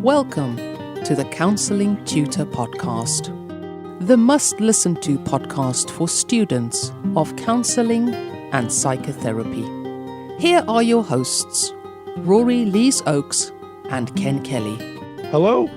Welcome to the Counselling Tutor Podcast, the must-listen-to podcast for students of counselling and psychotherapy. Here are your hosts, Rory Lees-Oakes and Ken Kelly. Hello,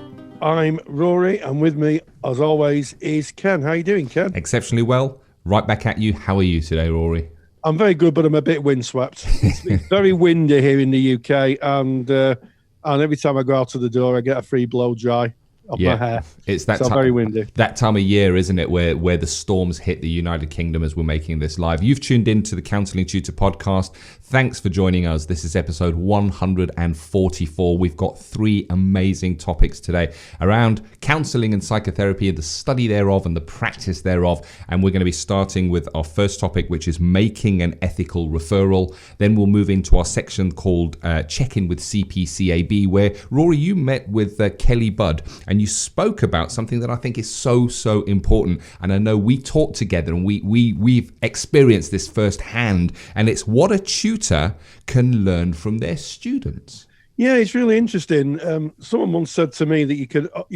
I'm Rory, and with me, as always, is Ken. How are you doing, Ken? Exceptionally well. Right back at you. How are you today, Rory? I'm very good, but I'm a bit windswept. It's very windy here in the UK, and every time I go out of the door, I get a free blow dry off my hair. It's that very windy. That time of year, isn't it, where the storms hit the United Kingdom as we're making this live. You've tuned in to the Counselling Tutor Podcast. Thanks for joining us. This is episode 144. We've got three amazing topics today around counselling and psychotherapy, the study thereof and the practice thereof. And we're going to be starting with our first topic, which is making an ethical referral. Then we'll move into our section called Check-in with CPCAB, where, Rory, you met with Kelly Budd and you spoke about something that I think is so important. And I know we talked together and we've experienced this firsthand, and it's what a tutor can learn from their students. Yeah, it's really interesting. Someone once said to me that you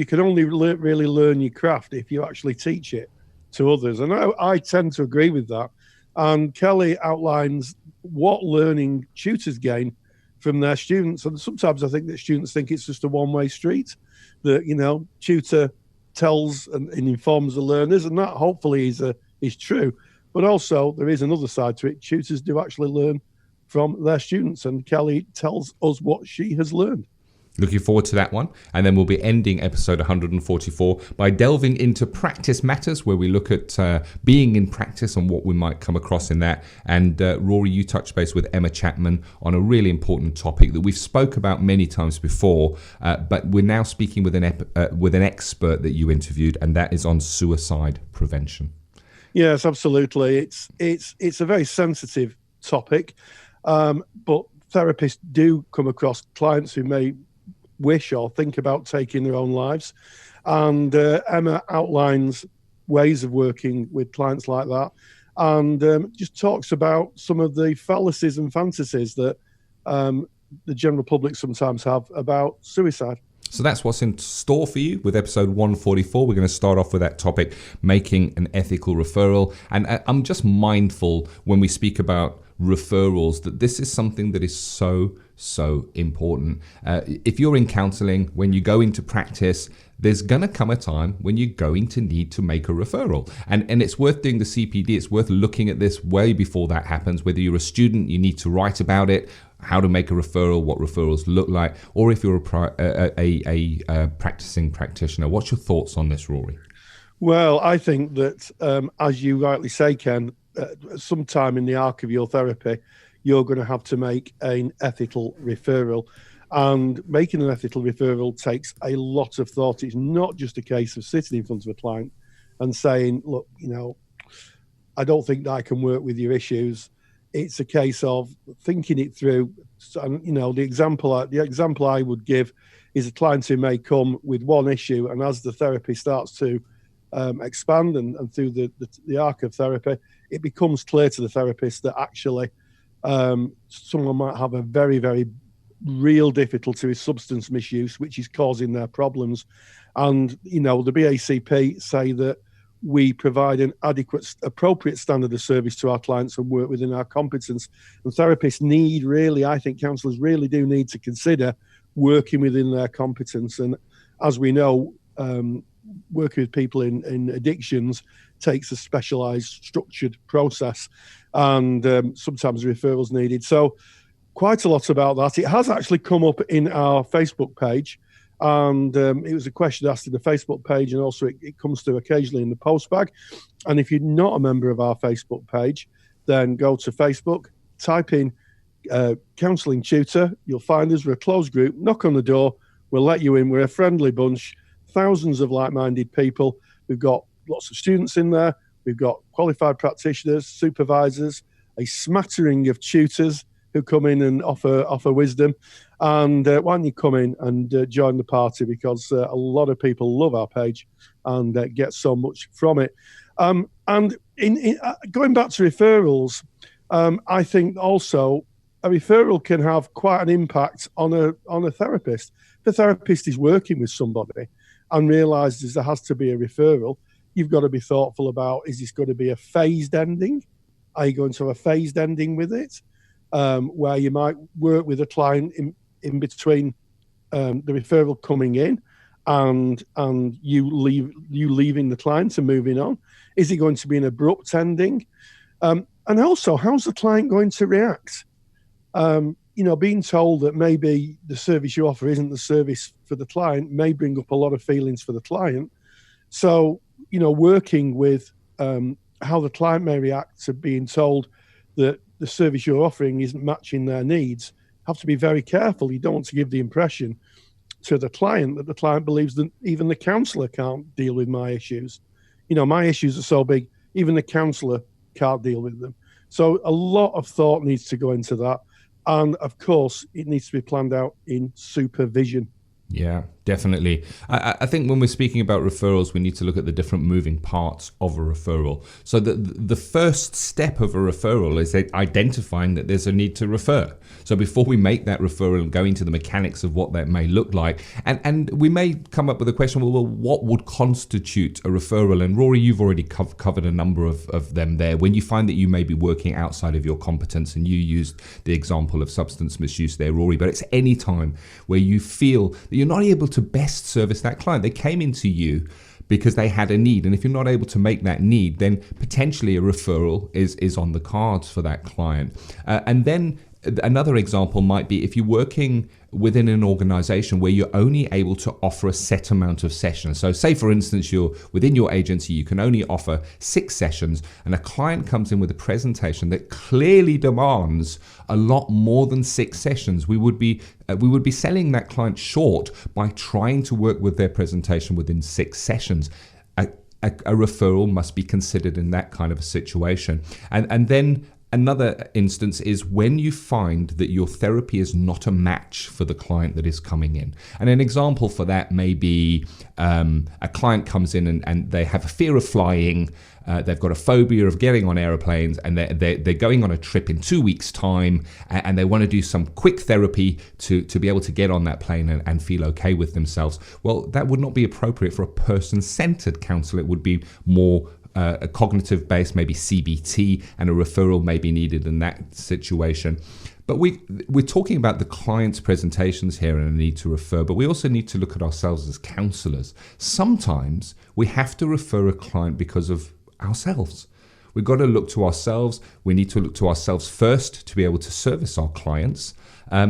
can only really learn your craft if you actually teach it to others. And I tend to agree with that. And Kelly outlines what learning tutors gain from their students. And sometimes I think that students think it's just a one-way street, that, tutor tells and informs the learners, and that hopefully is true. But also there is another side to it. Tutors do actually learn from their students, and Kelly tells us what she has learned. Looking forward to that one. And then we'll be ending episode 144 by delving into practice matters, where we look at being in practice and what we might come across in that. And Rory, you touched base with Emma Chapman on a really important topic that we've spoke about many times before, but we're now speaking with an expert that you interviewed, and that is on suicide prevention. Yes, absolutely. It's a very sensitive topic, but therapists do come across clients who may wish or think about taking their own lives, and Emma outlines ways of working with clients like that, and just talks about some of the fallacies and fantasies that the general public sometimes have about suicide. So that's what's in store for you with episode 144. We're going to start off with that topic, making an ethical referral. And I'm just mindful when we speak about referrals that this is something that is so important. If you're in counselling, when you go into practice, there's going to come a time when you're going to need to make a referral. And it's worth doing the CPD. It's worth looking at this way before that happens. Whether you're a student, you need to write about it, how to make a referral, what referrals look like, or if you're a practicing practitioner. What's your thoughts on this, Rory? Well, I think that, as you rightly say, Ken, sometime in the arc of your therapy, you're going to have to make an ethical referral. And making an ethical referral takes a lot of thought. It's not just a case of sitting in front of a client and saying, look, I don't think that I can work with your issues. It's a case of thinking it through. And, the example I would give is a client who may come with one issue, and as the therapy starts to expand and through the arc of therapy, it becomes clear to the therapist that actually someone might have a very, very real difficulty with substance misuse, which is causing their problems. And, the BACP say that we provide an adequate, appropriate standard of service to our clients and work within our competence. And therapists I think counsellors really do need to consider working within their competence. And as we know, working with people in addictions takes a specialised, structured process, and sometimes referrals needed. So quite a lot about that. It has actually come up in our Facebook page, and it was a question asked in the Facebook page, and also it comes through occasionally in the post bag. And if you're not a member of our Facebook page, then go to Facebook, type in Counselling Tutor. You'll find us. We're a closed group. Knock on the door. We'll let you in. We're a friendly bunch. Thousands of like-minded people. We've got lots of students in there. We've got qualified practitioners, supervisors, a smattering of tutors who come in and offer wisdom. And why don't you come in and join the party, because a lot of people love our page and get so much from it. And in going back to referrals, I think also a referral can have quite an impact on a therapist, If a therapist is working with somebody and realises there has to be a referral, you've got to be thoughtful about, is this going to be a phased ending? Are you going to have a phased ending with it? Where you might work with a client in between the referral coming in and you leaving the client and moving on? Is it going to be an abrupt ending? And also, how's the client going to react? Being told that maybe the service you offer isn't the service for the client may bring up a lot of feelings for the client. So, working with how the client may react to being told that the service you're offering isn't matching their needs, have to be very careful. You don't want to give the impression to the client that the client believes that even the counsellor can't deal with my issues. My issues are so big, even the counsellor can't deal with them. So a lot of thought needs to go into that. And of course, it needs to be planned out in supervision. Yeah, definitely. I think when we're speaking about referrals, we need to look at the different moving parts of a referral. So the first step of a referral is identifying that there's a need to refer. So before we make that referral and go into the mechanics of what that may look like, and we may come up with a question, well, what would constitute a referral? And Rory, you've already covered a number of them there. When you find that you may be working outside of your competence, and you used the example of substance misuse there, Rory, but it's any time where you feel that you're not able to best service that client. They came into you because they had a need, and if you're not able to make that need, then potentially a referral is on the cards for that client. And then another example might be if you're working within an organization where you're only able to offer a set amount of sessions. So say, for instance, you're within your agency, you can only offer 6 sessions, and a client comes in with a presentation that clearly demands a lot more than 6 sessions. We would be selling that client short by trying to work with their presentation within 6 sessions. A referral must be considered in that kind of a situation. And then another instance is when you find that your therapy is not a match for the client that is coming in. And an example for that may be a client comes in and they have a fear of flying. They've got a phobia of getting on aeroplanes, and they're going on a trip in 2 weeks' time, and they want to do some quick therapy to be able to get on that plane and feel okay with themselves. Well, that would not be appropriate for a person-centered counsellor. It would be more a cognitive based, maybe CBT, and a referral may be needed in that situation. But we're talking about the client's presentations here and a need to refer, but we also need to look at ourselves as counsellors. Sometimes we have to refer a client because of ourselves. We've got to look to ourselves. We need to look to ourselves first to be able to service our clients.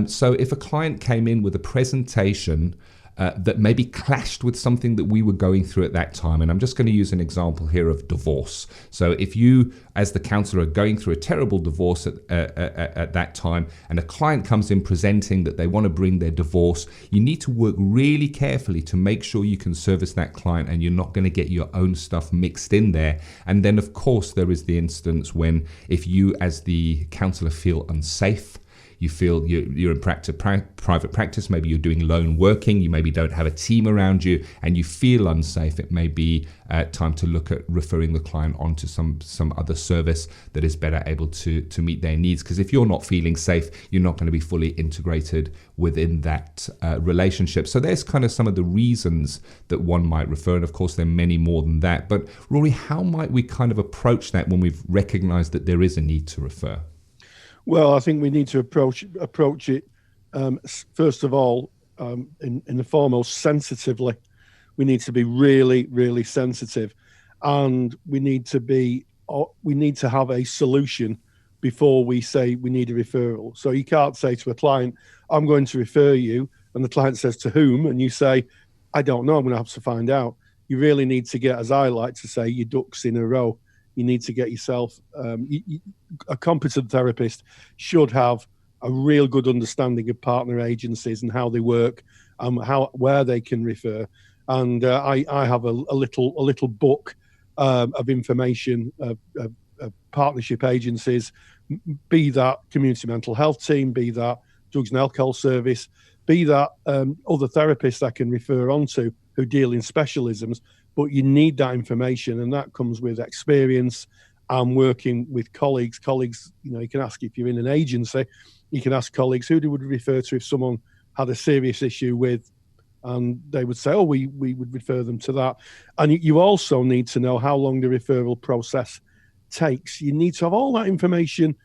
So if a client came in with a presentation that maybe clashed with something that we were going through at that time. And I'm just going to use an example here of divorce. So if you, as the counsellor, are going through a terrible divorce at that time, and a client comes in presenting that they want to bring their divorce, you need to work really carefully to make sure you can service that client and you're not going to get your own stuff mixed in there. And then, of course, there is the instance when if you, as the counsellor, feel unsafe, you feel you're in private practice, maybe you're doing lone working, you maybe don't have a team around you, and you feel unsafe, it may be time to look at referring the client onto some other service that is better able to meet their needs. Because if you're not feeling safe, you're not going to be fully integrated within that relationship. So there's kind of some of the reasons that one might refer, and of course there are many more than that. But Rory, how might we kind of approach that when we've recognized that there is a need to refer? Well, I think we need to approach it first of all in the foremost sensitively. We need to be really, really sensitive, and we need to have a solution before we say we need a referral. So you can't say to a client, "I'm going to refer you," and the client says, "To whom?" and you say, "I don't know. I'm going to have to find out." You really need to get, as I like to say, your ducks in a row. You need to get yourself, a competent therapist should have a real good understanding of partner agencies and how they work, where they can refer. And I have a little book of information of partnership agencies, be that community mental health team, be that drugs and alcohol service, be that other therapists I can refer on to who deal in specialisms. But you need that information, and that comes with experience and working with colleagues. You can ask, if you're in an agency, you can ask colleagues, who would refer to if someone had a serious issue with and they would say, oh, we would refer them to that. And you also need to know how long the referral process takes. You need to have all that information,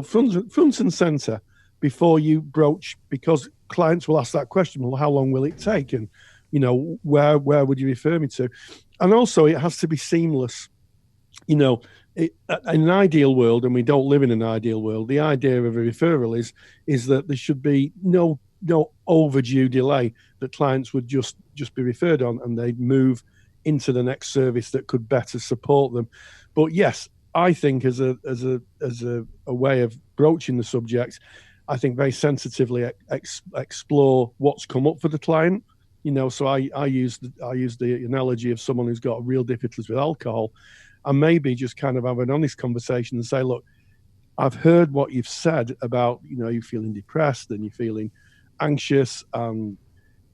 front and center before you broach, because clients will ask that question, well, how long will it take? And, where would you refer me to? And also it has to be seamless. In an ideal world, and we don't live in an ideal world, the idea of a referral is that there should be no overdue delay, that clients would just be referred on and they'd move into the next service that could better support them. But yes, I think as a way of broaching the subject, I think very sensitively explore what's come up for the client. So I use the analogy of someone who's got real difficulties with alcohol, and maybe just kind of have an honest conversation and say, look, I've heard what you've said about, you feeling depressed and you're feeling anxious. And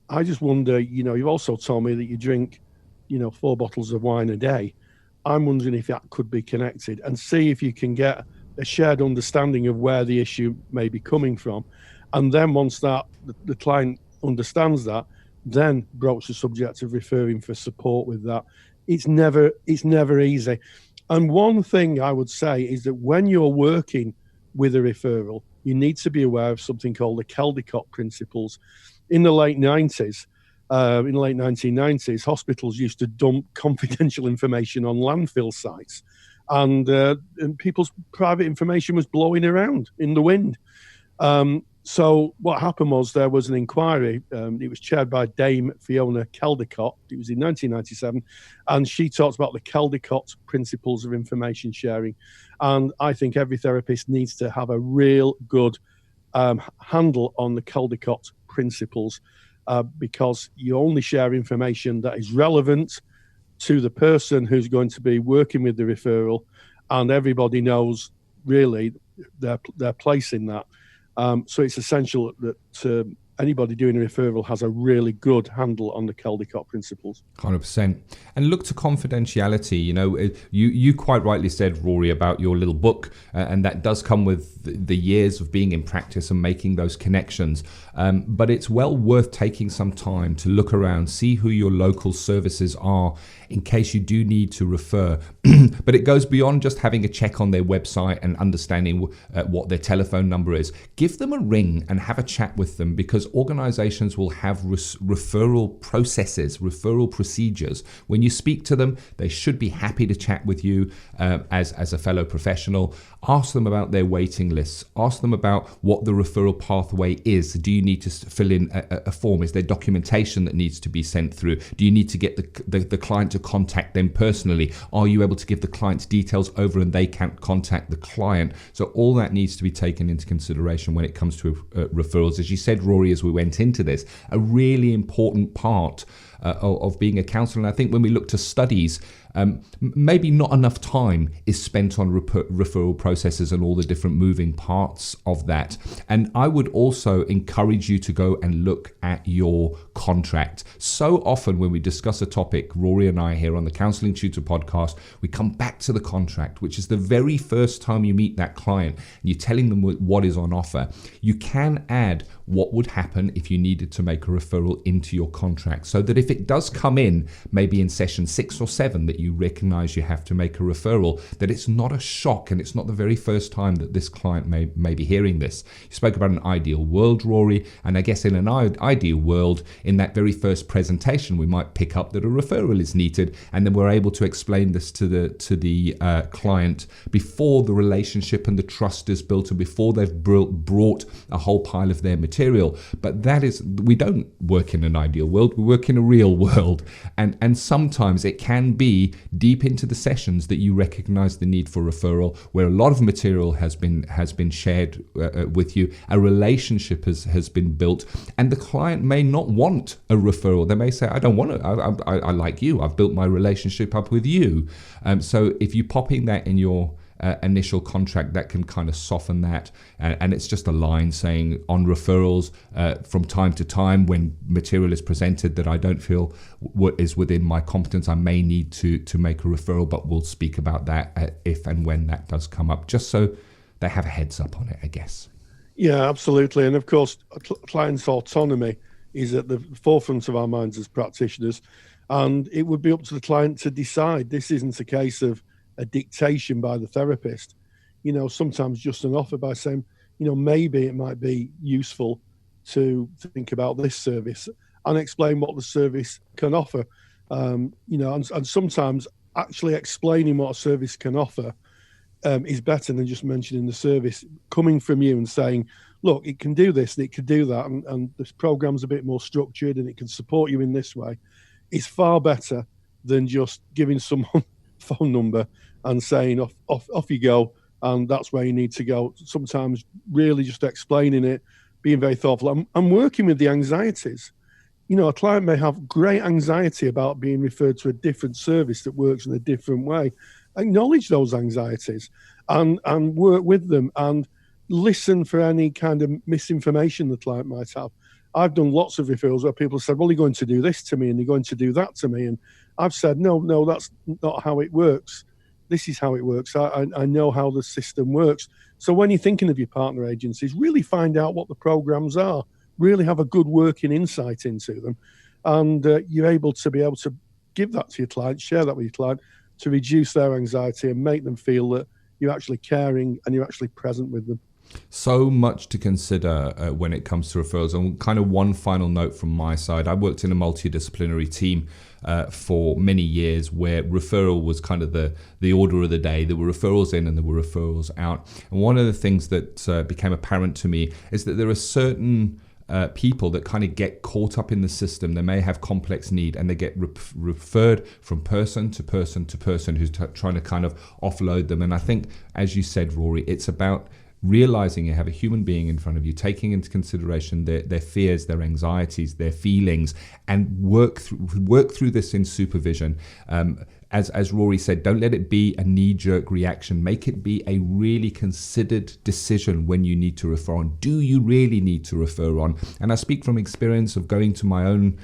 I just wonder, you've also told me that you drink, 4 bottles of wine a day. I'm wondering if that could be connected, and see if you can get a shared understanding of where the issue may be coming from. And then once that the client understands that, then broach the subject of referring for support with that. It's never easy. And one thing I would say is that when you're working with a referral, you need to be aware of something called the Caldecott principles. In the late 1990s, hospitals used to dump confidential information on landfill sites, and people's private information was blowing around in the wind. So what happened was there was an inquiry. It was chaired by Dame Fiona Caldecott. It was in 1997, and she talked about the Caldecott principles of information sharing. And I think every therapist needs to have a real good handle on the Caldecott principles, because you only share information that is relevant to the person who's going to be working with the referral, and everybody knows really their place in that. So it's essential that anybody doing a referral has a really good handle on the Caldecott principles. 100%. And look to confidentiality. You quite rightly said, Rory, about your little book, and that does come with the years of being in practice and making those connections. But it's well worth taking some time to look around, see who your local services are in case you do need to refer. But it goes beyond just having a check on their website and understanding what their telephone number is. Give them a ring and have a chat with them, because organizations will have referral processes, referral procedures. When you speak to them, they should be happy to chat with you as a fellow professional. Ask them about their waiting lists. Ask them about what the referral pathway is. Do you need to fill in a form? Is there documentation that needs to be sent through? Do you need to get the client to contact them personally? Are you able to give the client's details over and they can't contact the client? So all that needs to be taken into consideration when it comes to referrals. As you said, Rory, as we went into this, a really important part of being a counsellor. And I think when we look to studies, maybe not enough time is spent on referral processes and all the different moving parts of that. And I would also encourage you to go and look at your contract. So often when we discuss a topic, Rory and I here on the Counselling Tutor Podcast, we come back to the contract, which is the very first time you meet that client and you're telling them what is on offer. You can add what would happen if you needed to make a referral into your contract, so that if it does come in, maybe in session 6 or 7, that you recognize you have to make a referral, that it's not a shock and it's not the very first time that this client may be hearing this. You spoke about an ideal world, Rory, and I guess in an ideal world, in that very first presentation, we might pick up that a referral is needed, and then we're able to explain this to the client before the relationship and the trust is built and before they've brought a whole pile of their material. But we don't work in an ideal world, we work in a real world, and sometimes it can be deep into the sessions that you recognize the need for referral, where a lot of material has been shared with you, a relationship has been built, and the client may not want a referral. They may say, I don't want it, I like you, I've built my relationship up with you. So if you're popping that in your initial contract, that can kind of soften that, and it's just a line saying on referrals from time to time when material is presented that I don't feel is within my competence, I may need to make a referral, but we'll speak about that if and when that does come up, just so they have a heads up on it, I guess. Yeah, absolutely. And of course, clients' autonomy is at the forefront of our minds as practitioners, and it would be up to the client to decide. This isn't a case of a dictation by the therapist. Sometimes just an offer by saying, maybe it might be useful to think about this service and explain what the service can offer. And sometimes actually explaining what a service can offer is better than just mentioning the service. Coming from you and saying, look, it can do this and it can do that, and this program's a bit more structured and it can support you in this way, is far better than just giving someone a phone number and saying off you go, and that's where you need to go. Sometimes really just explaining it, being very thoughtful, and working with the anxieties. A client may have great anxiety about being referred to a different service that works in a different way. Acknowledge those anxieties and work with them and listen for any kind of misinformation the client might have. I've done lots of referrals where people said, well, you're going to do this to me and you're going to do that to me. And I've said, no, that's not how it works. This is how it works. I know how the system works. So when you're thinking of your partner agencies, really find out what the programs are, really have a good working insight into them. And you're able to give that to your client, share that with your client to reduce their anxiety and make them feel that you're actually caring and you're actually present with them. So much to consider when it comes to referrals. And kind of one final note from my side. I worked in a multidisciplinary team for many years where referral was kind of the order of the day. There were referrals in and there were referrals out. And one of the things that became apparent to me is that there are certain people that kind of get caught up in the system. They may have complex need and they get referred from person to person to person who's trying to kind of offload them. And I think, as you said, Rory, it's about realizing you have a human being in front of you, taking into consideration their fears, their anxieties, their feelings, and work through this in supervision. As Rory said, don't let it be a knee-jerk reaction. Make it be a really considered decision when you need to refer on. Do you really need to refer on? And I speak from experience of going to my own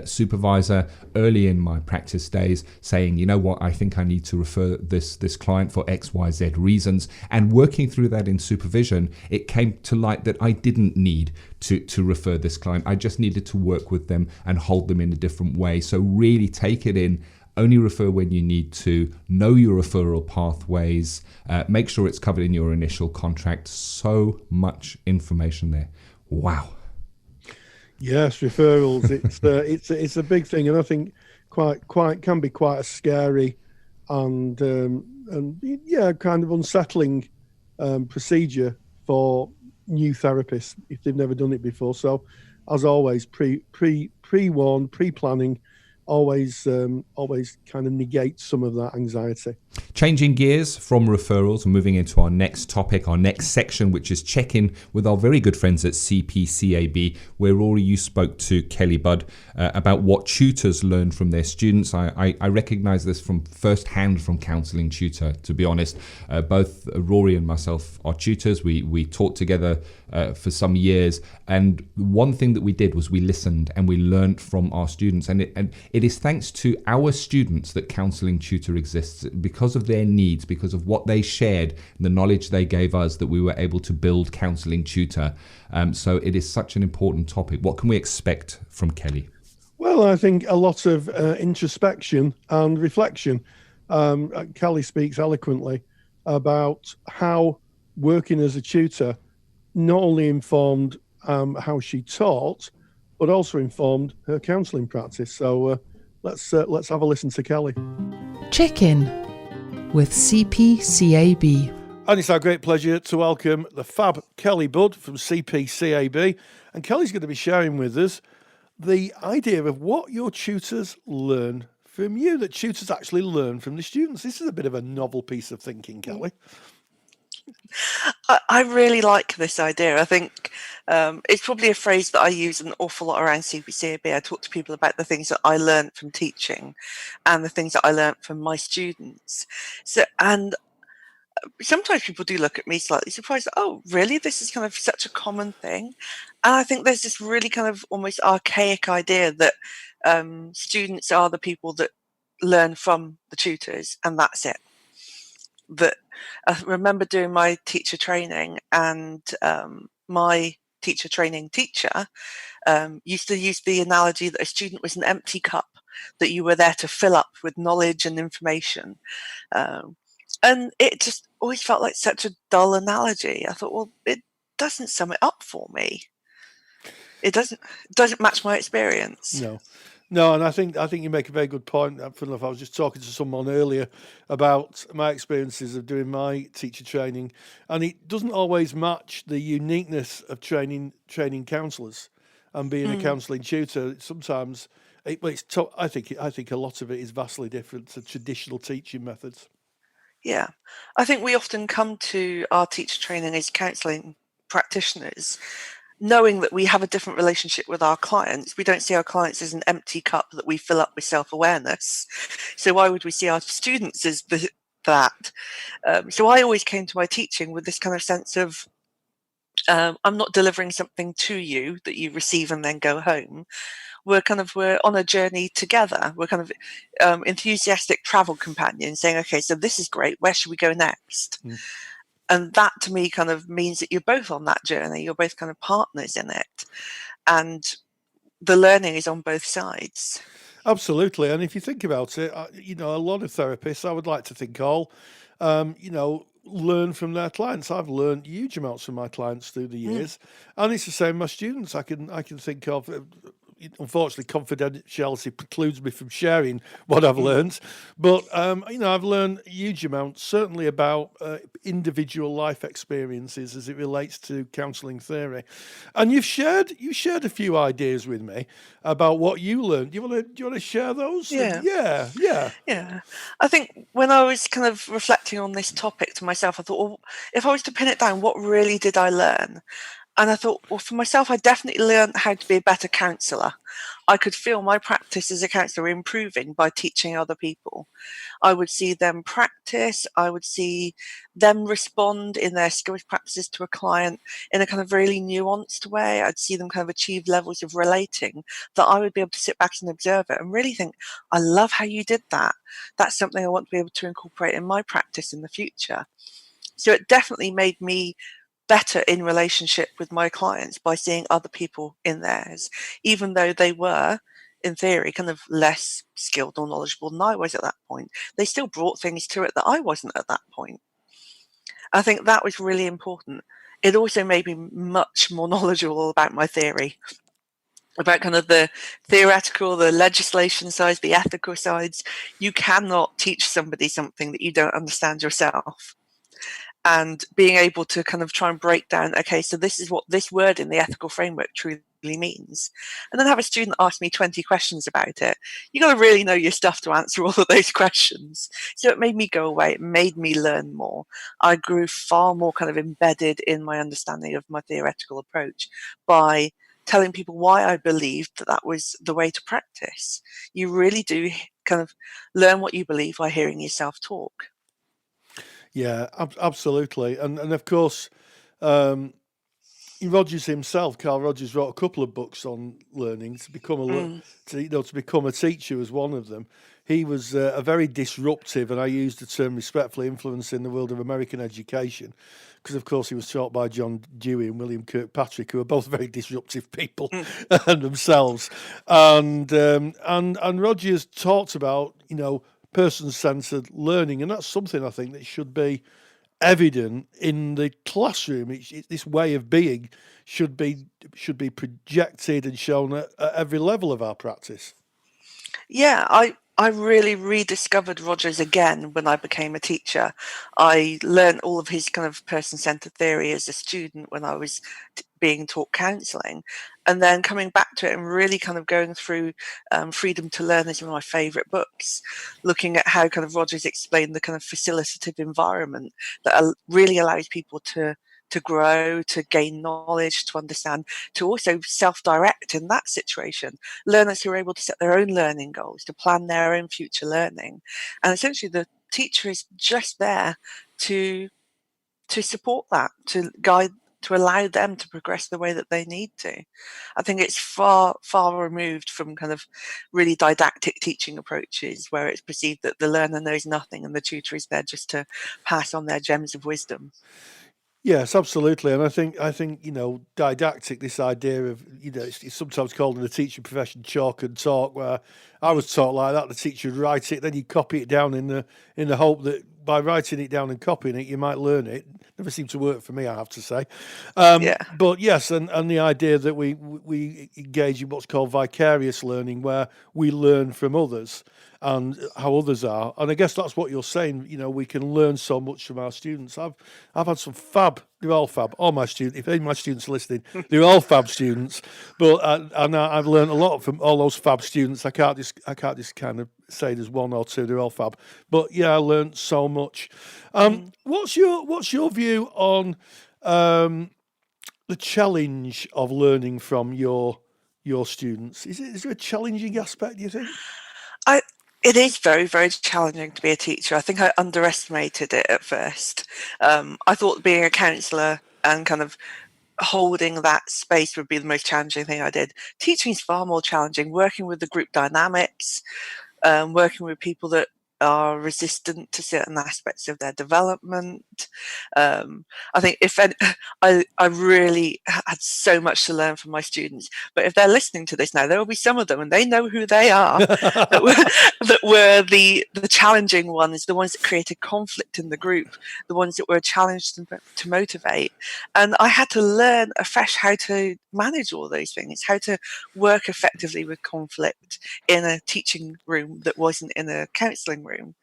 supervisor early in my practice days, saying, you know what, I think I need to refer this client for XYZ reasons, and working through that in supervision, it came to light that I didn't need to refer this client. I just needed to work with them and hold them in a different way. So really take it in. Only refer when you need to. Know your referral pathways. Make sure it's covered in your initial contract. So much information there. Wow. Yes, referrals. It's a big thing, and I think quite can be quite a scary and kind of unsettling procedure for new therapists if they've never done it before. So, as always, pre-warn, pre-planning. Always kind of negates some of that anxiety. Changing gears from referrals and moving into our next topic, our next section, which is check-in with our very good friends at CPCAB, where Rory, you spoke to Kelly Budd about what tutors learn from their students. I recognise this from first-hand from Counselling Tutor, to be honest. Both Rory and myself are tutors. We taught together for some years, and one thing that we did was we listened and we learned from our students, and it is thanks to our students that Counselling Tutor exists, because of their needs, because of what they shared, and the knowledge they gave us, that we were able to build Counselling Tutor. So it is such an important topic. What can we expect from Kelly? Well, I think a lot of introspection and reflection. Kelly speaks eloquently about how working as a tutor not only informed how she taught, but also informed her counselling practice. So let's have a listen to Kelly. Check in with CPCAB. And it's our great pleasure to welcome the fab Kelly Budd from CPCAB. And Kelly's going to be sharing with us the idea of what your tutors learn from you, that tutors actually learn from the students. This is a bit of a novel piece of thinking, Kelly. I really like this idea. I think it's probably a phrase that I use an awful lot around CPCAB. I talk to people about the things that I learned from teaching and the things that I learned from my students. So, and sometimes people do look at me slightly surprised. Oh, really? This is kind of such a common thing. And I think there's this really kind of almost archaic idea that students are the people that learn from the tutors, and that's it. That I remember doing my teacher training, and my teacher training teacher used to use the analogy that a student was an empty cup that you were there to fill up with knowledge and information. And it just always felt like such a dull analogy. I thought, well, it doesn't sum it up for me. It doesn't match my experience. No, and I think you make a very good point. I was just talking to someone earlier about my experiences of doing my teacher training, and it doesn't always match the uniqueness of training counsellors and being a counselling tutor. Sometimes, I think a lot of it is vastly different to traditional teaching methods. Yeah, I think we often come to our teacher training as counselling practitioners knowing that we have a different relationship with our clients. We don't see our clients as an empty cup that we fill up with self-awareness. So why would we see our students as that? So I always came to my teaching with this kind of sense of, I'm not delivering something to you that you receive and then go home. We're on a journey together. We're kind of enthusiastic travel companions saying, okay, so this is great. Where should we go next? And that to me kind of means that you're both on that journey. You're both kind of partners in it. And the learning is on both sides. Absolutely. And if you think about it, a lot of therapists, I would like to think all, learn from their clients. I've learned huge amounts from my clients through the years. And it's the same with my students. I can think of, unfortunately, confidentiality precludes me from sharing what I've learned. But, I've learned a huge amount, certainly about individual life experiences as it relates to counselling theory. And you shared a few ideas with me about what you learned. Do you want to share those? Yeah. I think when I was kind of reflecting on this topic to myself, I thought, well, if I was to pin it down, what really did I learn? And I thought, well, for myself, I definitely learned how to be a better counsellor. I could feel my practice as a counsellor improving by teaching other people. I would see them practice. I would see them respond in their skills practices to a client in a kind of really nuanced way. I'd see them kind of achieve levels of relating that I would be able to sit back and observe it and really think, I love how you did that. That's something I want to be able to incorporate in my practice in the future. So it definitely made me better in relationship with my clients by seeing other people in theirs, even though they were, in theory, kind of less skilled or knowledgeable than I was at that point. They still brought things to it that I wasn't at that point. I think that was really important. It also made me much more knowledgeable about my theory, about kind of the theoretical, the legislation sides, the ethical sides. You cannot teach somebody something that you don't understand yourself. And being able to kind of try and break down, okay, so this is what this word in the ethical framework truly means. And then have a student ask me 20 questions about it. You got to really know your stuff to answer all of those questions. So it made me go away. It made me learn more. I grew far more kind of embedded in my understanding of my theoretical approach by telling people why I believed that that was the way to practice. You really do kind of learn what you believe by hearing yourself talk. Yeah, absolutely. And of course, Rogers himself, Carl Rogers, wrote a couple of books on learning. To become a teacher was one of them. He was a very disruptive, and I use the term respectfully, influence in the world of American education, because of course he was taught by John Dewey and William Kirkpatrick, who are both very disruptive people themselves. And Rogers talked about person-centered learning, and that's something I think that should be evident in the classroom. This way of being should be projected and shown at every level of our practice. Yeah, I really rediscovered Rogers again when I became a teacher. I learned all of his kind of person-centered theory as a student when I was being taught counselling, and then coming back to it and really kind of going through Freedom to Learn is one of my favourite books, looking at how kind of Rogers explained the kind of facilitative environment that really allows people to grow, to gain knowledge, to understand, to also self-direct in that situation. Learners who are able to set their own learning goals, to plan their own future learning. And essentially the teacher is just there to support that, to guide, to allow them to progress the way that they need to. I think it's far, far removed from kind of really didactic teaching approaches where it's perceived that the learner knows nothing and the tutor is there just to pass on their gems of wisdom. Yes, absolutely, and I think didactic. This idea of it's sometimes called in the teaching profession chalk and talk. Where I was taught like that, the teacher would write it, then you copy it down in the hope that by writing it down and copying it, you might learn it. Never seemed to work for me, I have to say. Yeah. But yes, and the idea that we engage in what's called vicarious learning, where we learn from others and how others are. And I guess that's what you're saying. We can learn so much from our students. I've had some fab. They're all fab. All my students. If any of my students are listening, they're all fab students. But I've learned a lot from all those fab students. I can't just kind of say there's one or two. They're all fab. But yeah, I learned so much. What's your view on the challenge of learning from your students? Is there a challenging aspect, do you think? It is very, very challenging to be a teacher. I think I underestimated it at first. I thought being a counsellor and kind of holding that space would be the most challenging thing I did. Teaching is far more challenging. Working with the group dynamics, working with people that are resistant to certain aspects of their development. I think I really had so much to learn from my students, but if they're listening to this now, there will be some of them and they know who they are that were the challenging ones, the ones that created conflict in the group, the ones that were challenged to motivate. And I had to learn afresh how to manage all those things, how to work effectively with conflict in a teaching room that wasn't in a counselling room.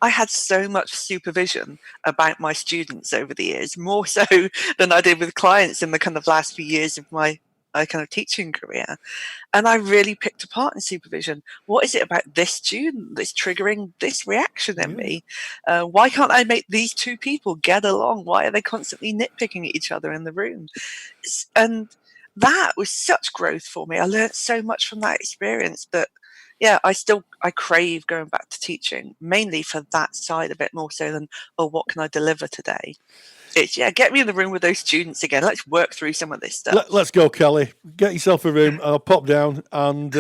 I had so much supervision about my students over the years, more so than I did with clients in the kind of last few years of my kind of teaching career. And I really picked apart in supervision. What is it about this student that's triggering this reaction in me? Why can't I make these two people get along? Why are they constantly nitpicking at each other in the room? And that was such growth for me. I learned so much from that experience that, yeah, I crave going back to teaching, mainly for that side of it, more so than, oh, what can I deliver today? It's, get me in the room with those students again. Let's work through some of this stuff. Let's go, Kelly. Get yourself a room. I'll pop down and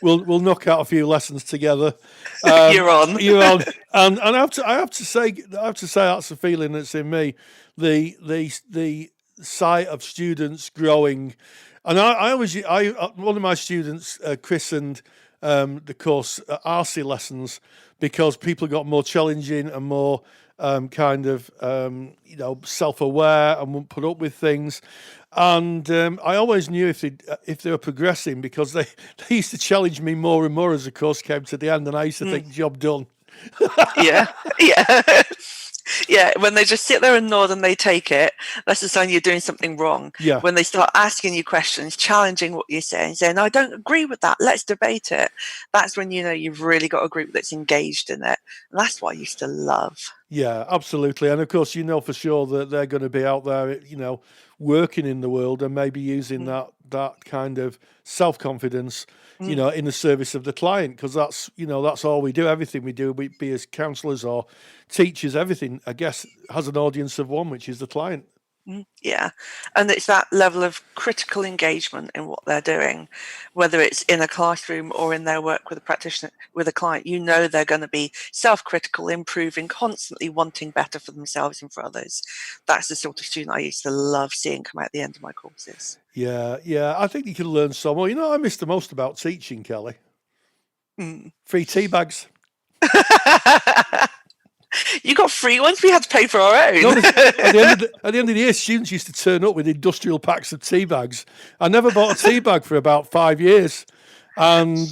we'll knock out a few lessons together. You're on. And I have to say that's the feeling that's in me. The sight of students growing, and one of my students christened the course RC lessons because people got more challenging and more self-aware and wouldn't put up with things. And I always knew if they were progressing because they used to challenge me more and more as the course came to the end, and I used to think, job done. Yeah. Yeah, when they just sit there and nod and they take it, that's a sign you're doing something wrong. Yeah. When they start asking you questions, challenging what you're saying, I don't agree with that, let's debate it. That's when you know you've really got a group that's engaged in it. And that's what I used to love. Yeah, absolutely. And of course, you know for sure that they're going to be out there, working in the world and maybe using that kind of self-confidence, in the service of the client, because that's all we do. Everything we do, we be as counsellors or teachers, everything, I guess, has an audience of one, which is the client. Yeah, and it's that level of critical engagement in what they're doing, whether it's in a classroom or in their work with a practitioner, with a client. They're going to be self-critical, improving, constantly wanting better for themselves and for others. That's the sort of student I used to love seeing come out the end of my courses. Yeah, I think you can learn so more. I miss the most about teaching, Kelly. Free tea bags. You got free ones? We had to pay for our own. No, at the end of the year, students used to turn up with industrial packs of tea bags. I never bought a tea bag for about 5 years, and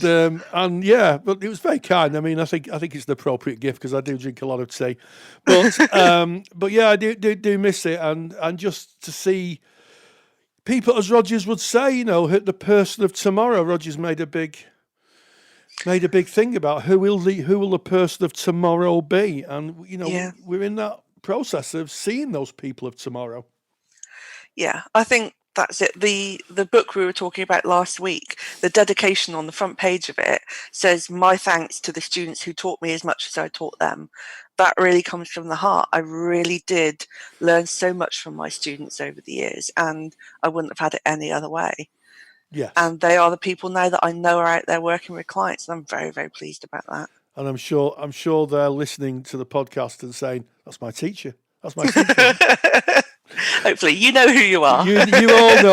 yeah, but it was very kind. I mean, I think it's an appropriate gift because I do drink a lot of tea, but yeah, I do miss it, and just to see people, as Rogers would say, the person of tomorrow. Rogers made a big thing about who will the person of tomorrow be, and we're in that process of seeing those people of tomorrow. Yeah, I think that's it. The book we were talking about last week, the dedication on the front page of it says, "My thanks to the students who taught me as much as I taught them." That really comes from the heart. I really did learn so much from my students over the years, and I wouldn't have had it any other way. Yes. And they are the people now that I know are out there working with clients, and I'm very, very pleased about that. And I'm sure they're listening to the podcast and saying, "That's my teacher. That's my teacher." Hopefully, you know who you are. You all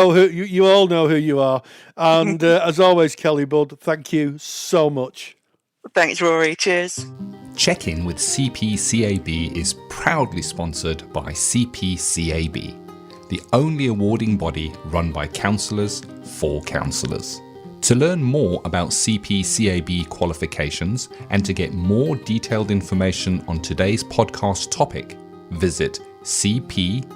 know who you are. And as always, Kelly Budd, thank you so much. Thanks, Rory. Cheers. Check-in with CPCAB is proudly sponsored by CPCAB, the only awarding body run by counsellors for counsellors. To learn more about CPCAB qualifications and to get more detailed information on today's podcast topic, visit cpcab.co.uk.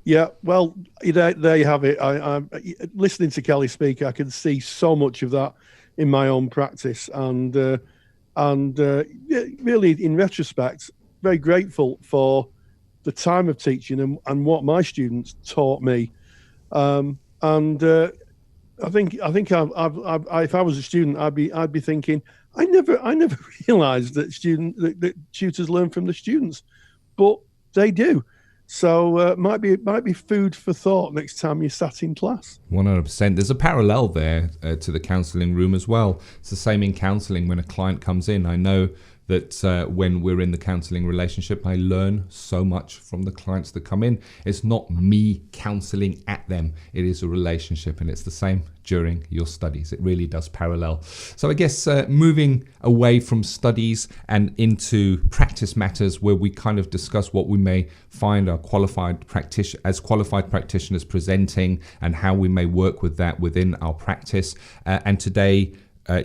Yeah, well, there you have it. I'm listening to Kelly speak. I can see so much of that in my own practice, and really, in retrospect, very grateful for the time of teaching and what my students taught me. I think if I was a student, I'd be thinking, I never realised that tutors learn from the students, but they do. So might be food for thought next time you sat in class. 100%. There's a parallel there to the counselling room as well. It's the same in counselling. When a client comes in, I know that when we're in the counselling relationship, I learn so much from the clients that come in. It's not me counselling at them. It is a relationship, and it's the same during your studies. It really does parallel. So I guess moving away from studies and into practice matters, where we kind of discuss what we may find our qualified practitioners presenting and how we may work with that within our practice. And today,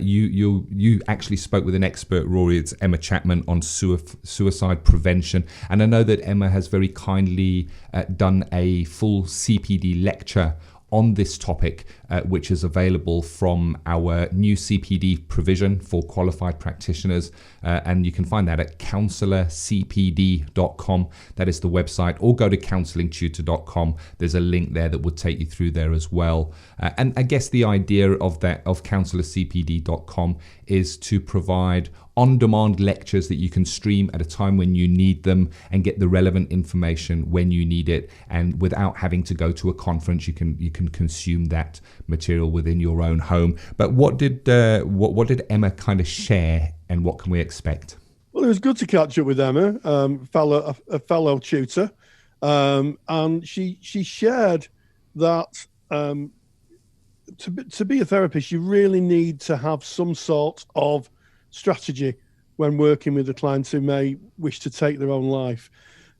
you actually spoke with an expert, Rory. It's Emma Chapman, on suicide prevention, and I know that Emma has very kindly done a full CPD lecture on this topic, which is available from our new CPD provision for qualified practitioners, and you can find that at counselorcpd.com. That is the website, or go to counsellingtutor.com. There's a link there that would take you through there as well. And I guess the idea of counselorcpd.com is to provide on-demand lectures that you can stream at a time when you need them and get the relevant information when you need it, and without having to go to a conference, you can consume that material within your own home. But what did Emma kind of share, and what can we expect? Well, it was good to catch up with Emma, a fellow tutor, and she shared that to be a therapist, you really need to have some sort of strategy when working with a client who may wish to take their own life.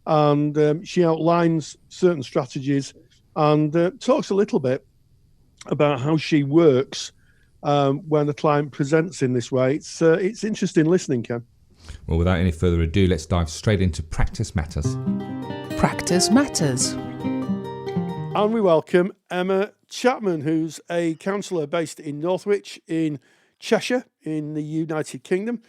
And she outlines certain strategies and talks a little bit about how she works when a client presents in this way. It's interesting listening, Ken. Well, without any further ado, let's dive straight into Practice Matters. Practice Matters. And we welcome Emma Chapman, who's a counsellor based in Northwich in Cheshire in the United Kingdom.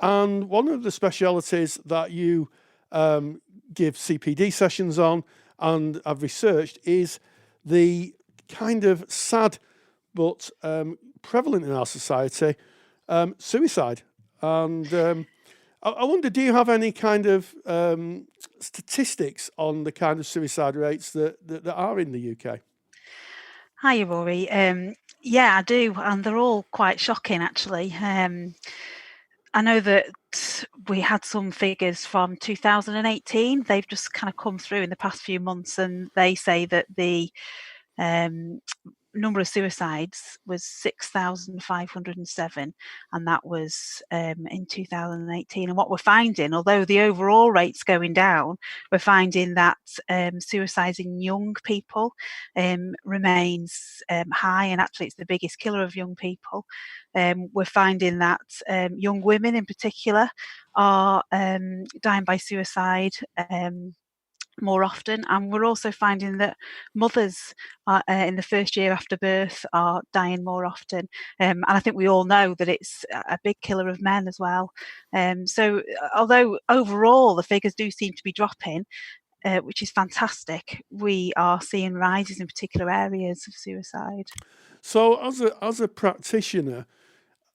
And one of the specialities that you give CPD sessions on, and I've researched, is the kind of sad but prevalent in our society, suicide. And I wonder, do you have any kind of statistics on the kind of suicide rates that are in the UK? Hi, Rory. Yeah, I do, and they're all quite shocking, actually. I know that we had some figures from 2018. They've just kind of come through in the past few months, and they say that the number of suicides was 6,507, and that was in 2018. And what we're finding, although the overall rate's going down, we're finding that suicides in young people remains high, and actually it's the biggest killer of young people. We're finding that young women in particular are dying by suicide more often, and we're also finding that mothers in the first year after birth are dying more often, and I think we all know that it's a big killer of men as well. So although overall the figures do seem to be dropping, which is fantastic, we are seeing rises in particular areas of suicide. So as a practitioner,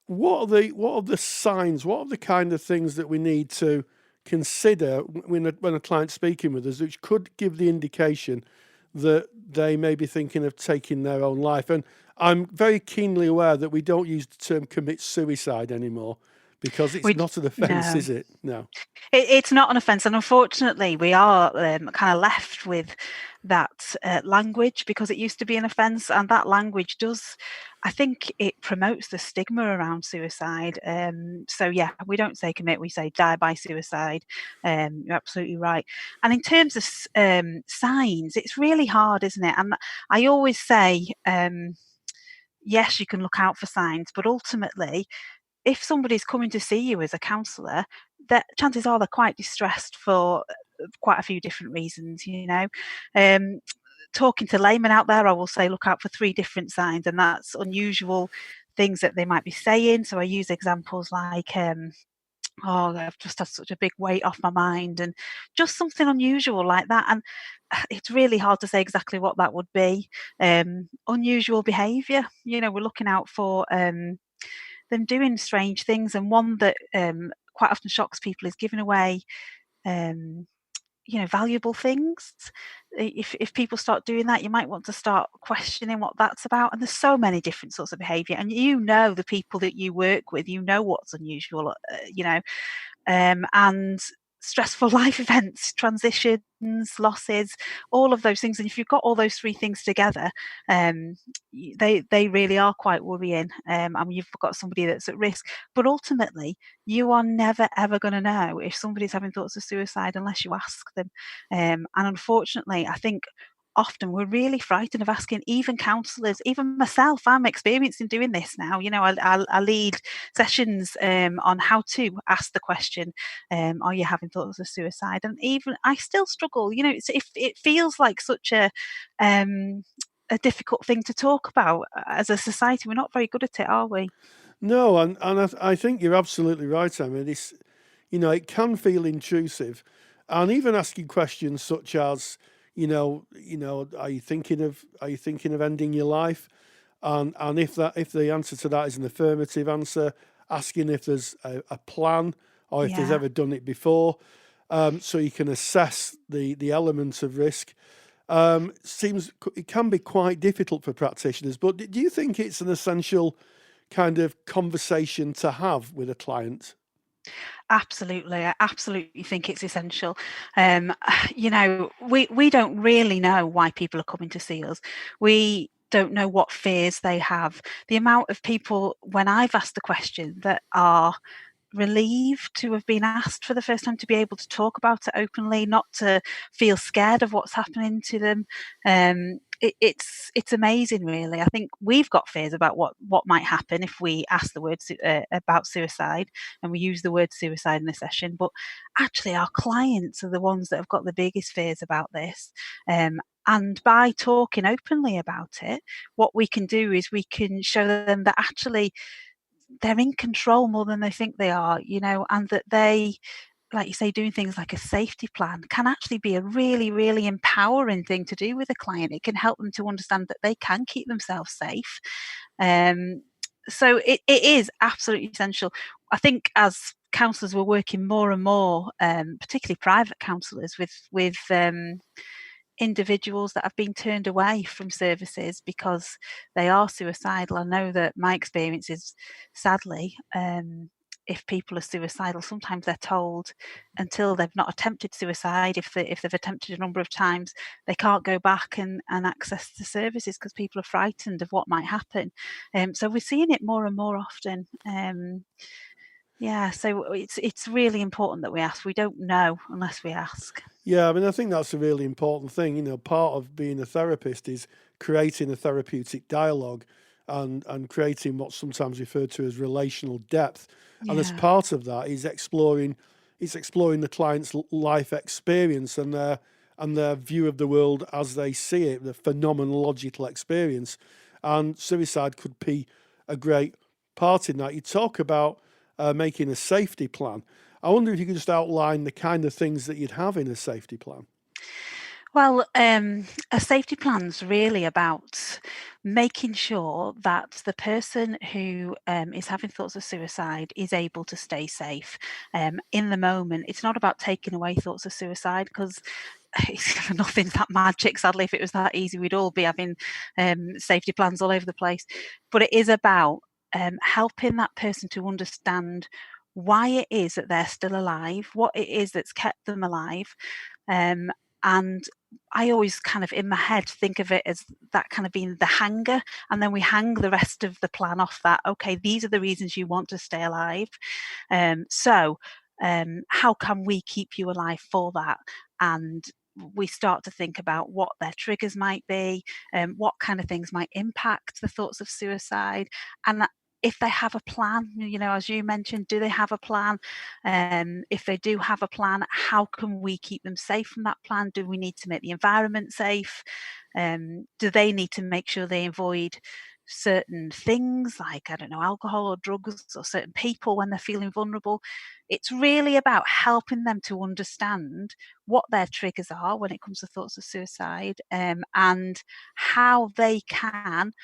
what are the signs, what are the kind of things that we need to consider when a client's speaking with us, which could give the indication that they may be thinking of taking their own life? And I'm very keenly aware that we don't use the term commit suicide anymore, Because it's not an offence, no. is it? No. It's not an offence, and unfortunately we are kind of left with that language, because it used to be an offence, and that language does, I think it promotes the stigma around suicide. So yeah, we don't say commit, we say die by suicide. You're absolutely right. And in terms of signs, it's really hard, isn't it? And I always say, yes, you can look out for signs, but ultimately, if somebody's coming to see you as a counsellor, that chances are they're quite distressed for quite a few different reasons, you know. Talking to laymen out there, I will say look out for 3 different signs, and that's unusual things that they might be saying. So I use examples like, oh, I've just had such a big weight off my mind, and just something unusual like that. And it's really hard to say exactly what that would be. Unusual behaviour, you know, we're looking out for them doing strange things, and one that quite often shocks people is giving away you know, valuable things. If people start doing that, you might want to start questioning what that's about. And there's so many different sorts of behaviour, and you know the people that you work with, you know what's unusual, you know, and stressful life events, transitions, losses, all of those things. And if you've got all those 3 things together, they really are quite worrying. And you've got somebody that's at risk. But ultimately, you are never ever going to know if somebody's having thoughts of suicide unless you ask them. And unfortunately, I think often we're really frightened of asking even counsellors, even myself. I'm experienced in doing this now. You know, I lead sessions on how to ask the question, are you having thoughts of suicide? And even I still struggle. You know, it feels like such a difficult thing to talk about. As a society, we're not very good at it, are we? No, and I think you're absolutely right, Emma. This, you know, it can feel intrusive, and even asking questions such as, you know, are you thinking of ending your life? And if the answer to that is an affirmative answer, asking if there's a plan or if there's ever done it before, so you can assess the elements of risk. Seems it can be quite difficult for practitioners. But do you think it's an essential kind of conversation to have with a client? Absolutely. I absolutely think it's essential. You know, we don't really know why people are coming to see us. We don't know what fears they have. The amount of people, when I've asked the question, that are relieved to have been asked for the first time, to be able to talk about it openly, not to feel scared of what's happening to them. It's amazing, really. I think we've got fears about what might happen if we ask the word about suicide, and we use the word suicide in a session. But actually, our clients are the ones that have got the biggest fears about this. And by talking openly about it, what we can do is we can show them that actually they're in control more than they think they are, you know, and that they, like you say, doing things like a safety plan can actually be a really, really empowering thing to do with a client. It can help them to understand that they can keep themselves safe. So it is absolutely essential. I think as counsellors, we're working more and more, particularly private counsellors, with individuals that have been turned away from services because they are suicidal. I know that my experience is, sadly, if people are suicidal, sometimes they're told until they've not attempted suicide, if they've attempted a number of times, they can't go back and access the services because people are frightened of what might happen. So we're seeing it more and more often. Yeah, so it's really important that we ask. We don't know unless we ask. Yeah, I mean, I think that's a really important thing. You know, part of being a therapist is creating a therapeutic dialogue and creating what's sometimes referred to as relational depth. And as part of that is exploring the client's life experience and their view of the world as they see it, the phenomenological experience. And suicide could be a great part in that. You talk about making a safety plan. I wonder if you could just outline the kind of things that you'd have in a safety plan. Well, a safety plan's really about making sure that the person who is having thoughts of suicide is able to stay safe in the moment. It's not about taking away thoughts of suicide, because nothing's that magic. Sadly, if it was that easy, we'd all be having safety plans all over the place. But it is about helping that person to understand why it is that they're still alive, what it is that's kept them alive. And I always kind of in my head think of it as that kind of being the hanger, and then we hang the rest of the plan off that. Okay, these are the reasons you want to stay alive. So how can we keep you alive for that? And we start to think about what their triggers might be, what kind of things might impact the thoughts of suicide, and if they have a plan, as you mentioned, do they have a plan? If they do have a plan, how can we keep them safe from that plan? Do we need to make the environment safe? Do they need to make sure they avoid certain things like, I don't know, alcohol or drugs or certain people when they're feeling vulnerable? It's really about helping them to understand what their triggers are when it comes to thoughts of suicide, and how they can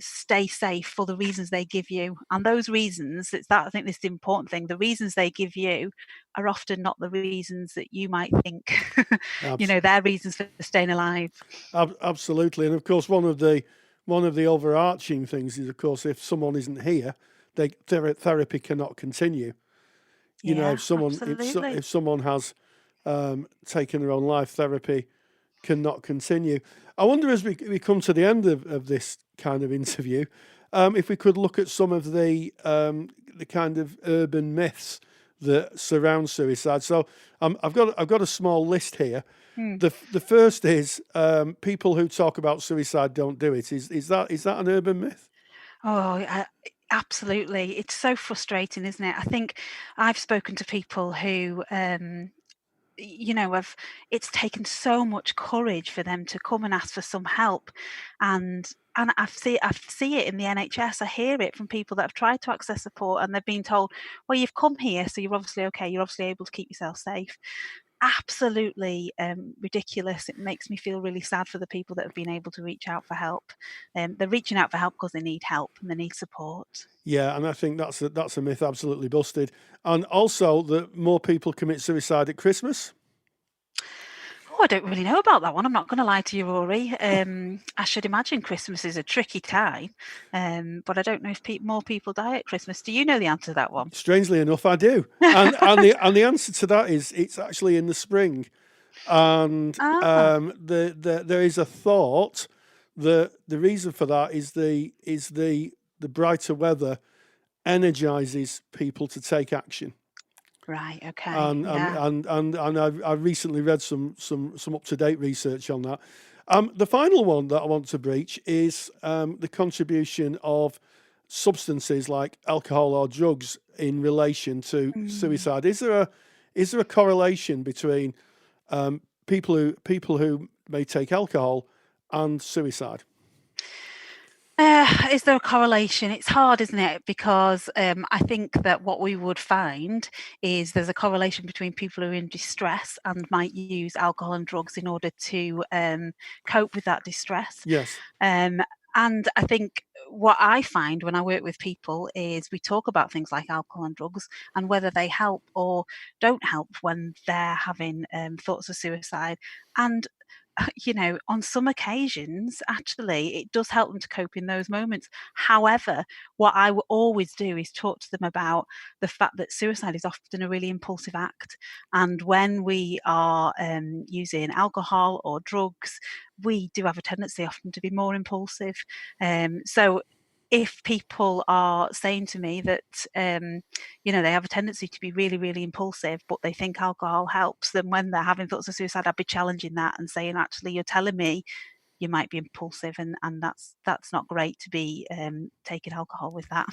stay safe for the reasons they give you. And those reasons, I think this is the important thing, the reasons they give you are often not the reasons that you might think. Their reasons for staying alive. Absolutely. And of course, one of the overarching things is, of course, if someone isn't here, therapy cannot continue. If someone has taken their own life, therapy cannot continue. I wonder, as we come to the end of this kind of interview, if we could look at some of the kind of urban myths that surround suicide. So I've got a small list here. The first is people who talk about suicide don't do it. Is that an urban myth? Oh, absolutely. It's so frustrating, isn't it? I think I've spoken to people who it's taken so much courage for them to come and ask for some help, and I see it in the NHS. I hear it from people that have tried to access support, and they've been told, well, you've come here, so you're obviously okay, you're obviously able to keep yourself safe. Absolutely ridiculous. It makes me feel really sad for the people that have been able to reach out for help. They're reaching out for help because they need help and they need support. Yeah, and I think that's a myth absolutely busted. And also that more people commit suicide at Christmas. I don't really know about that one. I'm not going to lie to you, Rory. I should imagine Christmas is a tricky time, but I don't know if more people die at Christmas. Do you know the answer to that one? Strangely enough, I do. And the answer to that is it's actually in the spring. And there is a thought that the reason for that is the brighter weather energizes people to take action. Right. Okay. And I recently read some up-to-date research on that. The final one that I want to breach is the contribution of substances like alcohol or drugs in relation to suicide. Is there a correlation between people who may take alcohol and suicide? Is there a correlation? It's hard, isn't it? Because I think that what we would find is there's a correlation between people who are in distress and might use alcohol and drugs in order to cope with that distress. Yes. And I think what I find when I work with people is we talk about things like alcohol and drugs and whether they help or don't help when they're having thoughts of suicide. And on some occasions, actually, it does help them to cope in those moments. However, what I will always do is talk to them about the fact that suicide is often a really impulsive act. And when we are using alcohol or drugs, we do have a tendency often to be more impulsive. So if people are saying to me that, they have a tendency to be really, really impulsive, but they think alcohol helps, then when they're having thoughts of suicide, I'd be challenging that and saying, actually, you're telling me you might be impulsive, and that's not great to be taking alcohol with that.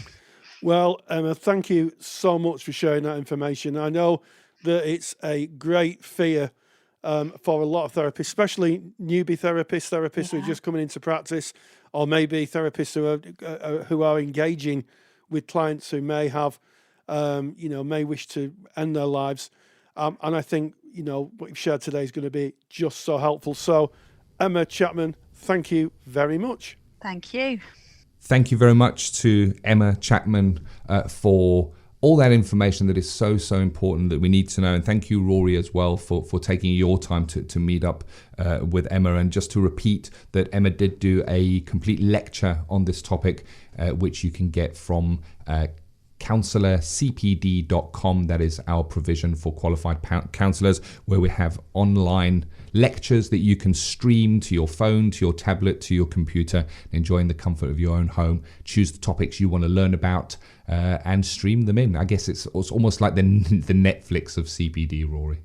Well, Emma, thank you so much for sharing that information. I know that it's a great fear for a lot of therapists, especially newbie therapists who are just coming into practice, or maybe therapists who are engaging with clients who may have, may wish to end their lives. And I think, what you've shared today is going to be just so helpful. So, Emma Chapman, thank you very much. Thank you. Thank you very much to Emma Chapman for all that information that is so, so important that we need to know. And thank you, Rory, as well, for taking your time to meet up with Emma. And just to repeat that Emma did do a complete lecture on this topic, which you can get from counselorcpd.com. That is our provision for qualified counsellors, where we have online lectures that you can stream to your phone, to your tablet, to your computer, enjoy in the comfort of your own home. Choose the topics you want to learn about and stream them in. I guess it's almost like the Netflix of CPD, Rory.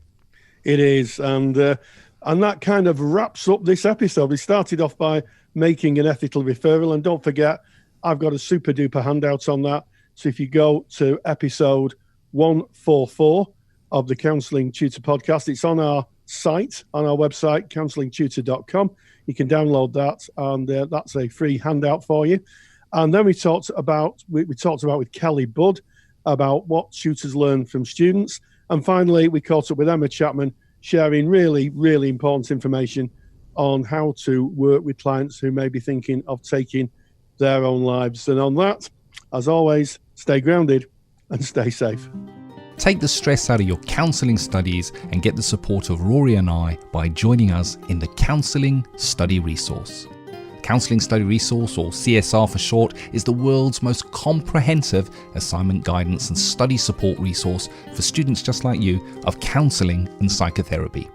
It is, and that kind of wraps up this episode. We started off by making an ethical referral, and don't forget, I've got a super duper handout on that. So if you go to episode 144 of the Counselling Tutor Podcast, it's on our site, on our website, counsellingtutor.com. You can download that, and that's a free handout for you. And then we talked about with Kelly Budd about what tutors learn from students. And finally, we caught up with Emma Chapman, sharing really, really important information on how to work with clients who may be thinking of taking their own lives. And on that, as always, stay grounded and stay safe. Take the stress out of your counselling studies and get the support of Rory and I by joining us in the Counselling Study Resource. Counselling Study Resource, or CSR for short, is the world's most comprehensive assignment guidance and study support resource for students just like you of counselling and psychotherapy.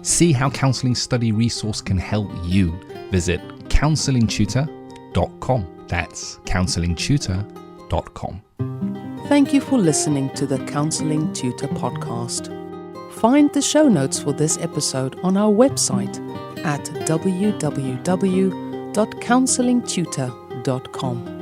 See how Counselling Study Resource can help you. Visit counsellingtutor.com. That's counsellingtutor.com. Thank you for listening to the Counselling Tutor Podcast. Find the show notes for this episode on our website at www.counsellingtutor.com.